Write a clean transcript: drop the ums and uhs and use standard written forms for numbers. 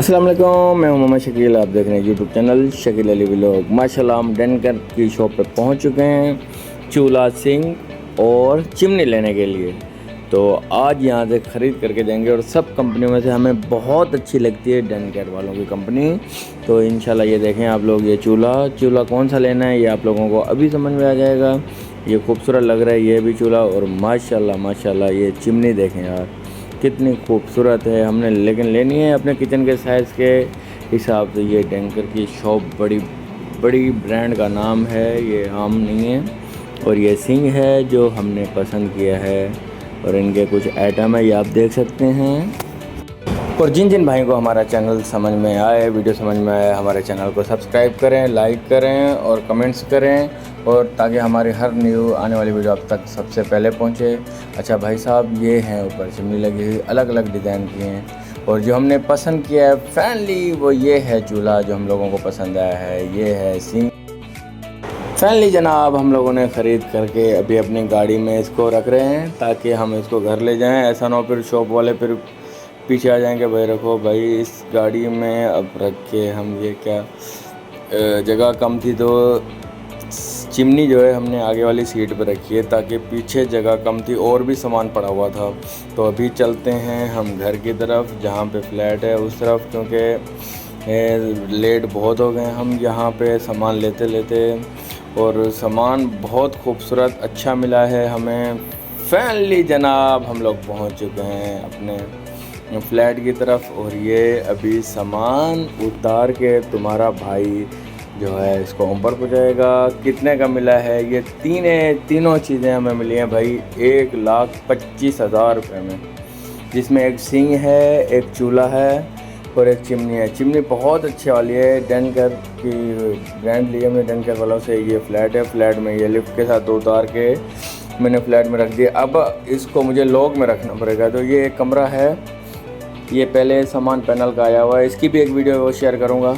अस्सलाम वालेकुम, मैं हूं मोहम्मद शकील। आप देख रहे हैं YouTube channel Shakeel Ali vlog. माशाल्लाह हम डेनकर की शॉप पे पहुंच चुके हैं चूल्हा सिंक और चिमनी लेने के लिए। तो आज यहां से ख़रीद करके जाएंगे और सब कंपनियों में से हमें बहुत अच्छी लगती है डेनकर वालों की कंपनी। तो इंशाल्लाह ये देखें आप लोग, ये चूल्हा कौन सा लेना है ये आप लोगों को अभी समझ में आ जाएगा। ये खूबसूरत लग रहा है ये भी चूल्हा, और माशाल्लाह ये चिमनी देखें यार कितनी खूबसूरत है। हमने लेकिन लेनी है अपने किचन के साइज़ के हिसाब से। ये डेनकर की शॉप बड़ी बड़ी ब्रांड का नाम है, ये आम नहीं है। और ये सिंह है जो हमने पसंद किया है, और इनके कुछ आइटम है ये आप देख सकते हैं। और जिन जिन भाई को हमारा चैनल समझ में आए, वीडियो समझ में आए, हमारे चैनल को सब्सक्राइब करें, लाइक करें और कमेंट्स करें, और ताकि हमारी हर न्यू आने वाली वीडियो आप तक सबसे पहले पहुंचे। अच्छा भाई साहब, ये हैं ऊपर चिमनी लगी हुई, अलग अलग डिज़ाइन की हैं। और जो हमने पसंद किया है फाइनली वो ये है चूल्हा जो हम लोगों को पसंद आया है, ये है सिंह। फाइनली जनाब हम लोगों ने ख़रीद करके अभी अपनी गाड़ी में इसको रख रहे हैं ताकि हम इसको घर ले जाएं। ऐसा ना हो फिर शॉप वाले फिर पीछे आ जाएंगे, भाई रखो भाई इस गाड़ी में, अब रख के हम ये क्या, जगह कम थी तो चिमनी जो है हमने आगे वाली सीट पर रखी है ताकि पीछे जगह कम थी और भी सामान पड़ा हुआ था। तो अभी चलते हैं हम घर की तरफ जहाँ पे फ्लैट है उस तरफ, क्योंकि लेट बहुत हो गए हम यहाँ पे सामान लेते लेते। और सामान बहुत खूबसूरत अच्छा मिला है हमें। फाइनली जनाब हम लोग पहुँच चुके हैं अपने फ्लैट की तरफ, और ये अभी सामान उतार के तुम्हारा भाई जो है इसको ऊपर पहुँचाएगा। कितने का मिला है ये तीनों चीज़ें हमें मिली हैं भाई 1,25,000 रुपये में, जिसमें एक सिंह है, एक चूल्हा है और एक चिमनी है। चिमनी बहुत अच्छी वाली है, डेनकर की ब्रांड ली है हमने डेनकर वालों से। ये फ्लैट है, फ्लैट में ये लिफ्ट के साथ उतार के मैंने फ्लैट में रख दिया। अब इसको मुझे लॉक में रखना पड़ेगा। तो ये एक कमरा है, ये पहले सामान पैनल का आया हुआ है, इसकी भी एक वीडियो शेयर करूँगा।